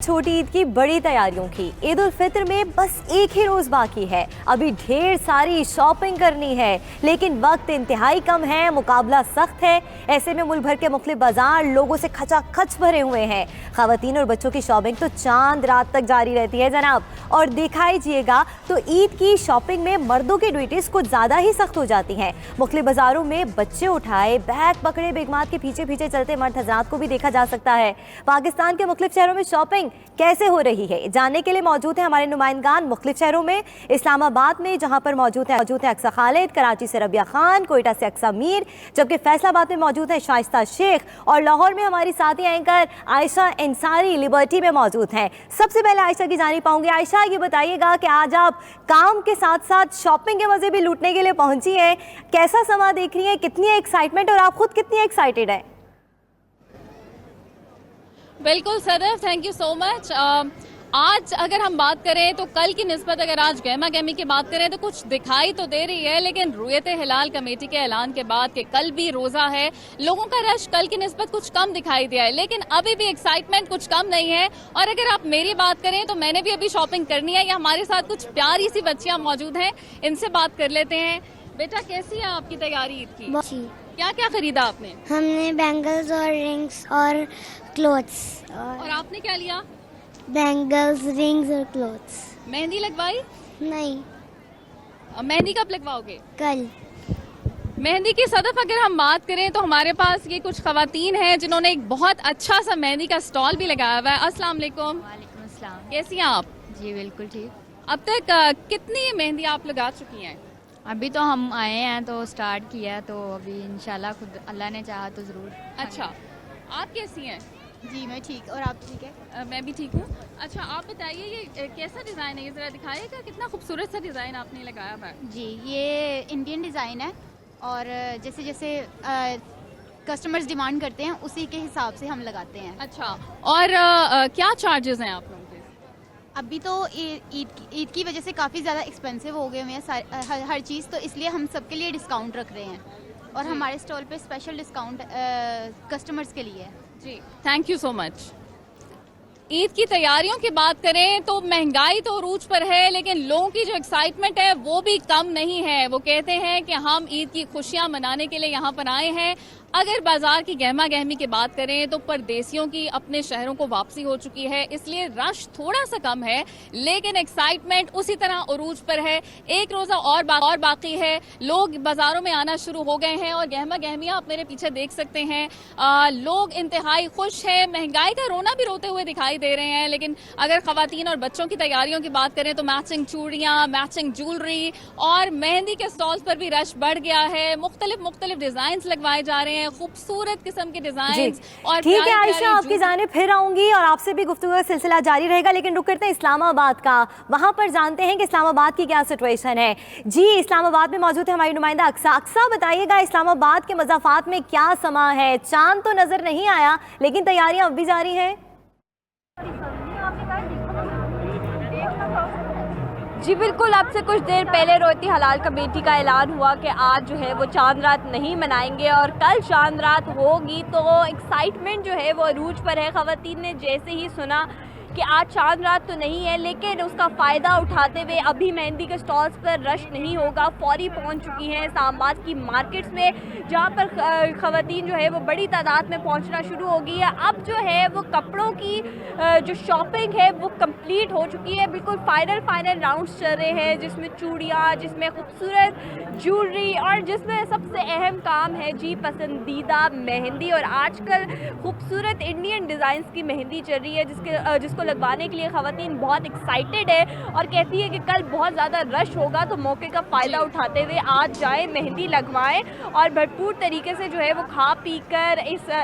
छोटी ईद की बड़ी तैयारियों की। ईद उल फित्र में बस एक ही रोज बाकी है। अभी ढेर सारी शॉपिंग करनी है, लेकिन वक्त इंतहाई कम है, मुकाबला सख्त है। ऐसे में मुल्क भर के मुख्तलिफ बाजार लोगों से खचाखच भरे हुए हैं। खवातीन और बच्चों की शॉपिंग तो चांद रात तक जारी रहती है जनाब। और दिखाईजिएगा तो ईद की शॉपिंग में मर्दों की ड्यूटीज कुछ ज्यादा ही सख्त हो जाती हैं। मुख्तलिफ बाजारों में बच्चे उठाए बैग पकड़े बेगमात के पीछे पीछे चलते मर्द हजरात को भी देखा जा सकता है। पाकिस्तान के मुख्तलिफ शहरों में शॉपिंग कैसे हो रही है, जानने के लिए मौजूद है हमारे नुमाइंदगान मुख्तलिफ शहरों में। इस्लामाबाद में जहां पर मौजूद है अक्सा खालिद, कराची से रबिया खान, कोयटा से अक्सा मीर, जबकि फैसलाबाद में मौजूद है शाइस्ता शेख, और लाहौर में हमारी साथी एंकर आयशा अंसारी लिबर्टी में मौजूद हैं। सबसे पहले आयशा की जानी पाऊंगी। आयशा, ये बताइएगा कि आज आप काम के साथ साथ शॉपिंग के मजे भी लूटने के लिए पहुंची हैं। कैसा समा देख रही है, कितनी एक्साइटमेंट, और आप खुद कितनी एक्साइटेड है? बिल्कुल Sadaf, thank you so much. आज अगर हम बात करें तो कल की निस्बत अगर आज गहमा गहमी की बात करें तो कुछ दिखाई तो दे रही है, लेकिन रुयत हिलाल कमेटी के ऐलान के बाद कि कल भी रोजा है, लोगों का रश कल की निस्बत कुछ कम दिखाई दिया है, लेकिन अभी भी एक्साइटमेंट कुछ कम नहीं है। और अगर आप मेरी बात करें तो मैंने भी अभी शॉपिंग करनी है। या हमारे साथ कुछ प्यारी सी बच्चियां मौजूद हैं, इनसे बात कर लेते हैं। बेटा, कैसी है आपकी तैयारी ईद की? क्या क्या खरीदा आपने? हमने बैंगल्स और रिंग्स और क्लोथ्स। और आपने क्या लिया? बैंगल्स, रिंग्स और क्लोथ्स। मेहंदी लगवाई? नहीं, मेहंदी कब लगवाओगे? कल। मेहंदी की सदफ अगर हम बात करें तो हमारे पास ये कुछ खवातीन हैं जिन्होंने एक बहुत अच्छा सा मेहंदी का स्टॉल भी लगाया हुआ है। अस्सलाम वालेकुम। वालेकुम अस्सलाम। कैसी हैं आप? जी बिल्कुल ठीक। अब तक कितनी मेहंदी आप लगा चुकी हैं? अभी तो हम आए हैं तो स्टार्ट किया, तो अभी इंशाल्लाह खुद अल्लाह ने चाहा तो ज़रूर। अच्छा, आप कैसी हैं? जी मैं ठीक, और आप ठीक है? मैं भी ठीक हूँ। अच्छा, आप बताइए ये कैसा डिज़ाइन है, ये ज़रा दिखाइएगा। कितना खूबसूरत सा डिज़ाइन आपने लगाया हुआ है। जी, ये इंडियन डिज़ाइन है, और जैसे जैसे कस्टमर्स डिमांड करते हैं उसी के हिसाब से हम लगाते हैं। अच्छा, और क्या चार्जेस हैं आप लोगों के? अभी तो ईद की वजह से काफ़ी ज़्यादा एक्सपेंसिव हो गए हुए हैं हर चीज़, तो इसलिए हम सबके लिए डिस्काउंट रख रहे हैं, और हमारे स्टॉल पे स्पेशल डिस्काउंट कस्टमर्स के लिए है। जी, thank you so much. Eid की तैयारियों की बात करें तो महंगाई तो अरूज पर है, लेकिन लोगों की जो एक्साइटमेंट है वो भी कम नहीं है। वो कहते हैं कि हम ईद की खुशियां मनाने के लिए यहाँ पर आए हैं। अगर बाजार की गहमा गहमी की बात करें तो परदेसियों की अपने शहरों को वापसी हो चुकी है, इसलिए रश थोड़ा सा कम है, लेकिन एक्साइटमेंट उसी तरह अरूज पर है। एक रोजा और बाकी है, लोग बाजारों में आना शुरू हो गए हैं, और गहमा गहमियां आप मेरे पीछे देख सकते हैं। लोग इंतहाई खुश हैं, महंगाई का रोना भी रोते हुए दिखाई दे रहे हैं। लेकिन अगर खवातीन और बच्चों की तैयारियों की बात करें तो मैचिंग चूड़ियां, मैचिंग ज्वेलरी और मेहंदी के स्टॉल्स पर भी रश बढ़ गया है। मुख्तलिफ डिजाइन लगवाए जा रहे हैं, खूबसूरत किस्म के डिजाइन। और ठीक है आयशा, आपकी जानिब फिर आऊंगी और आपसे भी गुफ्तगू का सिलसिला जारी रहेगा, लेकिन रुक करते हैं इस्लामाबाद का। वहां पर जानते हैं कि इस्लामाबाद की क्या सिचुएशन है। जी, इस्लामाबाद में मौजूद है हमारी नुमाइंदा अक्सा। अक्सा, बताइएगा इस्लामाबाद के मज़ाफात में क्या समा है? चांद तो नजर नहीं आया, लेकिन तैयारियां अब भी जारी हैं। जी बिल्कुल, अब से कुछ देर पहले रोयती हलाल कमेटी का ऐलान हुआ कि आज जो है वो चांद रात नहीं मनाएंगे और कल चांद रात होगी, तो एक्साइटमेंट जो है वो अरूज पर है। ख़वातीन ने जैसे ही सुना कि आज चांद रात तो नहीं है, लेकिन उसका फ़ायदा उठाते हुए अभी मेहंदी के स्टॉल्स पर रश नहीं होगा, फौरी पहुंच चुकी हैं इस्लामाबाद की मार्केट्स में, जहां पर ख़वातीन जो है वो बड़ी तादाद में पहुंचना शुरू हो गई है। अब जो है वो कपड़ों की जो शॉपिंग है वो कंप्लीट हो चुकी है। बिल्कुल फाइनल राउंड्स चल रहे हैं, जिसमें चूड़ियाँ, जिसमें खूबसूरत ज्वेलरी, और जिसमें सबसे अहम काम है जी पसंदीदा मेहंदी। और आजकल खूबसूरत इंडियन डिज़ाइंस की मेहंदी चल रही है, जिसको लगवाने के लिए ख़वातीन बहुत एक्साइटेड है और कहती है कि कल बहुत ज़्यादा रश होगा, तो मौके का फ़ायदा उठाते हुए आज जाए, मेहंदी लगवाएं और भरपूर तरीके से जो है वो खा पी कर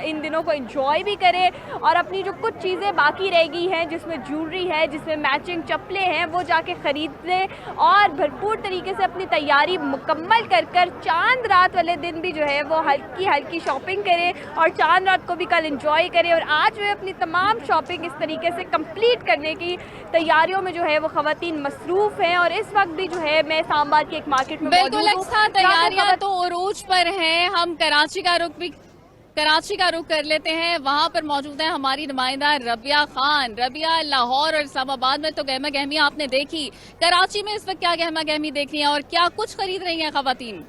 इन दिनों को एंजॉय भी करें, और अपनी जो कुछ चीज़ें बाकी रह गई हैं, जिसमें ज्वेलरी है, जिसमें मैचिंग चप्पलें हैं, वो जाके ख़रीद लें और भरपूर तरीके से अपनी तैयारी मुकम्मल कर चांद रात वाले दिन भी जो है वो हल्की शॉपिंग करें और चांद रात को भी कल एंजॉय करें। और आज जो है अपनी तमाम शॉपिंग इस तरीके से कंप्लीट करने की तैयारियों में जो है वो खवातीन मसरूफ हैं। और इस वक्त भी जो है मैं इस्लामाबाद की एक मार्केट में बिल्कुल तैयारियां तो उरूज पर हैं। हम कराची का रुख भी कराची का रुख कर लेते हैं, वहां पर मौजूद है हमारी नुमाइंदा रबिया खान। रबिया, लाहौर और इस्लामाबाद में तो गहमा गहमी आपने देखी, कराची में इस वक्त क्या गहमा गहमी देख रही है और क्या कुछ खरीद रही हैं खवातीन?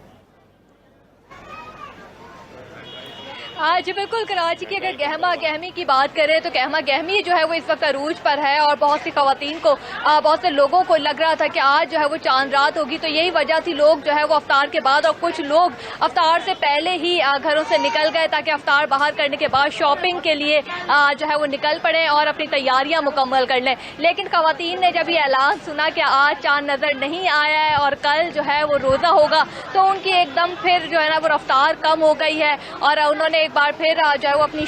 जी बिल्कुल, कराची की अगर गहमा गहमी की बात करें तो गहमा गहमी जो है वो इस वक्त अरूज पर है और बहुत सी खवातीन को, बहुत से लोगों को लग रहा था कि आज जो है वो चांद रात होगी, तो यही वजह थी लोग जो है वो अफ्तार के बाद और कुछ लोग अफ्तार से पहले ही घरों से निकल गए ताकि अफ्तार बाहर करने के बाद शॉपिंग के लिए जो है वो निकल पड़े और अपनी तैयारियां मुकम्मल कर लें। लेकिन खवातीन ने जब ये ऐलान सुना कि आज चांद नज़र नहीं आया है और कल जो है वो रोज़ा होगा, तो उनकी एकदम फिर जो है ना वो रफ्तार कम हो गई है और उन्होंने एक बार फिर जो है वो अपनी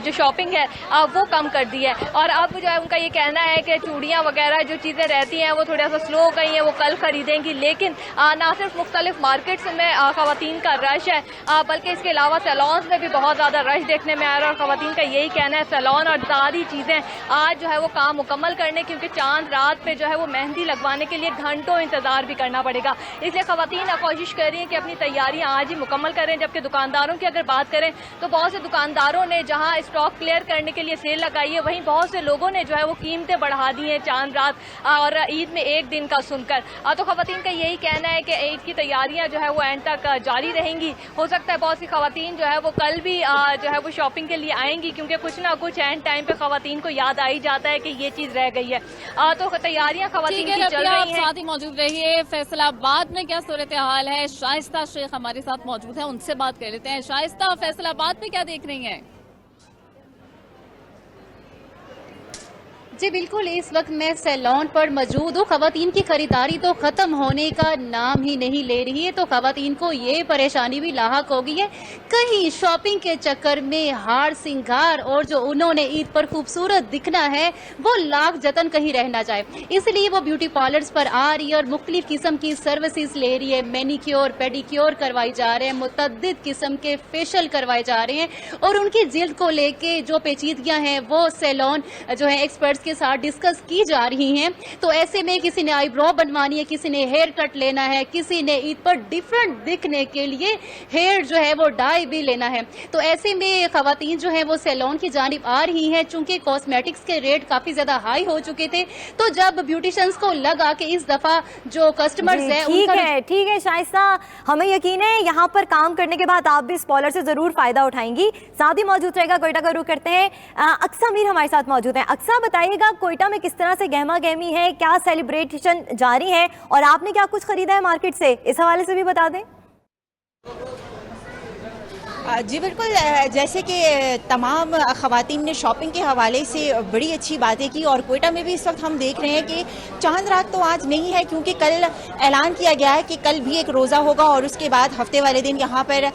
जो शॉपिंग है वो कम कर दी है। और अब जो है उनका ये कहना है कि चूड़ियाँ वगैरह जो चीज़ें रहती हैं वो थोड़ा सा स्लो हो गई हैं, वो कल खरीदेंगी। लेकिन ना सिर्फ मुख्तलिफ मार्केट्स में खवातीन का रश है, बल्कि इसके अलावा सैलॉन्स में भी बहुत ज़्यादा रश देखने में आ रहा है। और खवातीन का यही कहना है सैलॉन और सारी चीज़ें आज जो है वो काम मुकम्मल करने, क्योंकि चांद रात पे जो है वो मेहंदी लगवाने के लिए घंटों इंतज़ार भी करना पड़ेगा। इसलिए खवातीन कोशिश कर रही हैं कि अपनी तैयारियाँ आज ही मुकम्मल करें। जबकि दुकानदारों की अगर बात करें तो बहुत से दुकानदारों ने जहां स्टॉक क्लियर करने के लिए सेल लगाई है, वहीं बहुत से लोगों ने जो है वो कीमतें बढ़ा दी हैं चांद रात और ईद में एक दिन का सुनकर। तो खवातीन का यही कहना है कि ईद की तैयारियां जो है वो एंड तक जारी रहेंगी। हो सकता है बहुत सी खवातीन जो है वो कल भी जो है वो शॉपिंग के लिए आएंगी, क्योंकि कुछ ना कुछ एंड टाइम पे खवातीन को याद आ ही जाता है कि ये चीज रह गई है। तो तैयारियां खवातीन की चल रही हैं। साथ ही मौजूद रहिए। फैसलाबाद में क्या सूरत हाल है? शाइस्ता शेख हमारे साथ मौजूद है, उनसे बात कर लेते हैं। शाइस्ता, फैसलाबाद में क्या देख रही हैं? जी बिल्कुल, इस वक्त मैं सैलॉन पर मौजूद हूँ। खवातीन की खरीदारी तो ख़त्म होने का नाम ही नहीं ले रही है, तो खवातीन को ये परेशानी भी लाहक हो गई है, कहीं शॉपिंग के चक्कर में हार सिंगार और जो उन्होंने ईद पर खूबसूरत दिखना है वो लाख जतन कहीं रह ना जाए। इसलिए वो ब्यूटी पार्लर्स पर आ रही है और मुख्तलिफ किस्म की सर्विसेज ले रही है। मैनिक्योर, पेडिक्योर करवाई जा रहे हैं, मुतअद्दिद किस्म के फेशियल करवाए जा रहे हैं और उनकी जिल्द को लेके जो पेचीदगियाँ हैं वो सैलॉन जो है एक्सपर्ट्स के साथ डिस्कस की जा रही हैं। तो ऐसे में किसी ने आईब्रो बनवानी है, किसी ने हेयर कट लेना है, किसी ने ईद पर डिफरेंट दिखने के लिए हेयर जो है वो डाई भी लेना है। तो ऐसे में खवातीन जो है वो सैलून की जानिब आ रही हैं। चूंकि कॉस्मेटिक्स के रेट काफी ज्यादा हाई हो चुके थे, तो जब ब्यूटिशियंस को लगा कि इस दफा जो कस्टमर्स है ठीक है शाइस्ता, हमें यकीन है यहाँ पर काम करने के बाद आप भी इस पॉलर से जरूर फायदा उठाएंगी। साथ ही मौजूद रहेगा कोयटा का रुख करते हैं, अक्सा मीर हमारे साथ मौजूद हैं। अक्सा, बताइएगा कोयटा में किस तरह से गहमा गहमी है, क्या सेलिब्रेशन जारी है और आपने क्या कुछ खरीदा है मार्केट से, इस हवाले से भी बता दें। जी बिल्कुल, जैसे कि तमाम ख़वातीन ने शॉपिंग के हवाले से बड़ी अच्छी बातें की और कोयटा में भी इस वक्त हम देख रहे हैं कि चांद रात तो आज नहीं है, क्योंकि कल ऐलान किया गया है कि कल भी एक रोज़ा होगा और उसके बाद हफ्ते वाले दिन यहाँ पर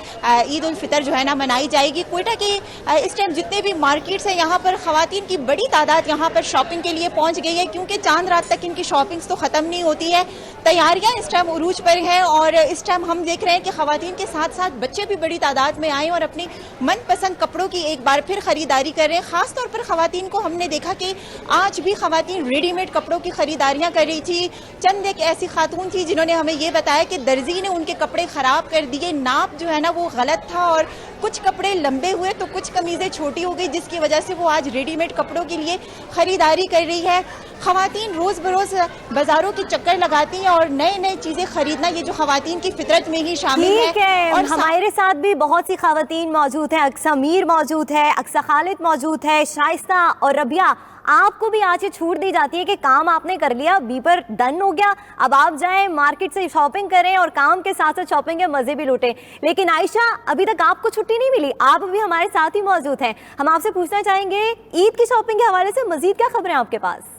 ईद उल फितर जो है ना मनाई जाएगी। कोयटा के इस टाइम जितने भी मार्केट्स हैं यहाँ पर ख़वातीन की बड़ी तादाद यहाँ पर शॉपिंग के लिए पहुँच गई है, क्योंकि चांद रात तक इनकी शॉपिंग्स तो ख़त्म नहीं होती है। तैयारियाँ इस टाइम उरूज पर हैं और इस टाइम हम देख रहे हैं कि ख़वातीन के साथ साथ बच्चे भी बड़ी तादाद में आए और अपनी मनपसंद कपड़ों की एक बार फिर खरीदारी कर रहे हैं। खास तौर पर खवातीन को हमने देखा कि आज भी खवातीन रेडीमेड कपड़ों की खरीदारियां कर रही थी। चंद एक ऐसी खातून थी जिन्होंने हमें ये बताया कि दर्जी ने उनके कपड़े खराब कर दिए, नाप जो है ना वो गलत था और कुछ कपड़े लंबे हुए तो कुछ कमीजें छोटी हो गई, जिसकी वजह से वो आज रेडीमेड कपड़ों के लिए खरीदारी कर रही है। खवातीन रोज बरोज बाजारों के चक्कर लगाती हैं और नए नए चीजें खरीदना ये जो खवातीन की फितरत में ही शामिल है। और हमारे साथ भी बहुत सी खवातीन मौजूद हैं, अक्सा मीर मौजूद है, अक्सा खालिद मौजूद है, शाइस्ता और रबिया। आपको भी आज ये छूट दी जाती है कि काम आपने कर लिया, बी पर डन हो गया, अब आप जाएं मार्केट से शॉपिंग करें और काम के साथ साथ शॉपिंग के मजे भी लूटें। लेकिन आयशा, अभी तक आपको छुट्टी नहीं मिली, आप अभी हमारे साथ ही मौजूद हैं। हम आपसे पूछना चाहेंगे ईद की शॉपिंग के हवाले से मजीद क्या खबरें आपके पास?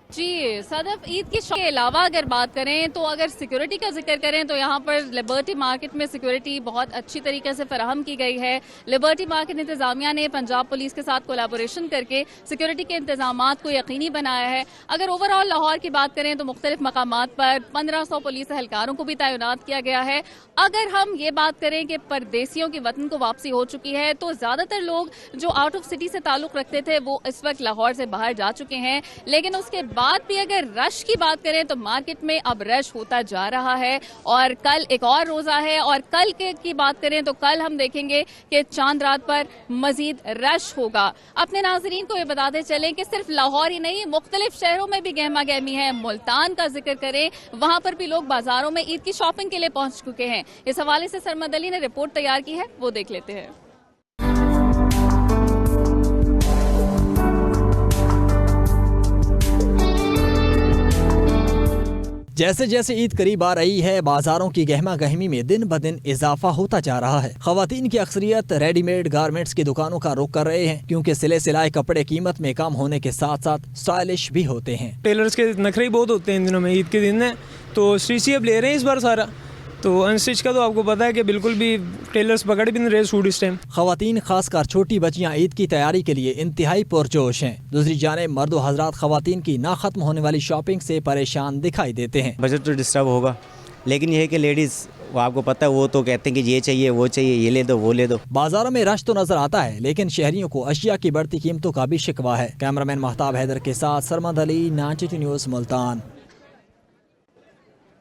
जी सदफ, ईद के अलावा अगर बात करें तो अगर सिक्योरिटी का जिक्र करें तो यहाँ पर लिबर्टी मार्केट में सिक्योरिटी बहुत अच्छी तरीके से फराहम की गई है। लिबर्टी मार्केट इंतजामिया ने पंजाब पुलिस के साथ कोलैबोरेशन करके सिक्योरिटी के इंतजामात को यकीनी बनाया है। अगर ओवरऑल लाहौर की बात करें तो मुख्तलिफ मकामात पर 1500 पुलिस एहलकारों को भी तैनात किया गया है। अगर हम ये बात करें कि परदेसियों की वतन को वापसी हो चुकी है, तो ज्यादातर लोग जो आउट ऑफ सिटी से ताल्लुक रखते थे वो इस वक्त लाहौर से बाहर जा चुके हैं, लेकिन उसके बात भी अगर रश की बात करें तो मार्केट में अब रश होता जा रहा है और कल एक और रोजा है और कल की बात करें तो कल हम देखेंगे कि चांद रात पर मजीद रश होगा। अपने नाजरीन को ये बताते चलें कि सिर्फ लाहौर ही नहीं, मुख्तलिफ शहरों में भी गहमा गहमी है। मुल्तान का जिक्र करें, वहां पर भी लोग बाजारों में ईद की शॉपिंग के लिए पहुंच चुके हैं। इस हवाले से सरमद अली ने रिपोर्ट तैयार की है, वो देख लेते हैं। जैसे जैसे ईद करीब आ रही है, बाजारों की गहमा गहमी में दिन ब दिन इजाफा होता जा रहा है। खवातीन की अक्सरियत रेडीमेड गारमेंट्स की दुकानों का रुख कर रहे हैं, क्योंकि सिले सिलाए कपड़े कीमत में कम होने के साथ साथ स्टाइलिश भी होते हैं। टेलर्स के नखरे बहुत होते हैं इन दिनों में, ईद के दिन है तो स्टिच अब ले रहे हैं इस बार सारा, तो अनस्टिच का तो आपको पता है कि बिल्कुल भी टेलर्स पकड़ भी नहीं रहे सूट इस टाइम। खवातीन खासकर छोटी बच्चियां ईद की तैयारी के लिए इंतहाई पुरजोश हैं। दूसरी जाने मर्दो हजरात खवातीन की ना खत्म होने वाली शॉपिंग से परेशान दिखाई देते हैं। बजट तो डिस्टर्ब होगा, लेकिन यह है कि लेडीज़ वो आपको पता है वो तो कहते हैं कि ये चाहिए वो चाहिए, ये ले दो वो ले दो। बाजारों में रश तो नजर आता है, लेकिन शहरियों को अशिया की बढ़ती कीमतों का भी शिकवा है। कैमरामैन महताब हैदर के साथ सरमद अली, नाचिटी न्यूज़, मुल्तान।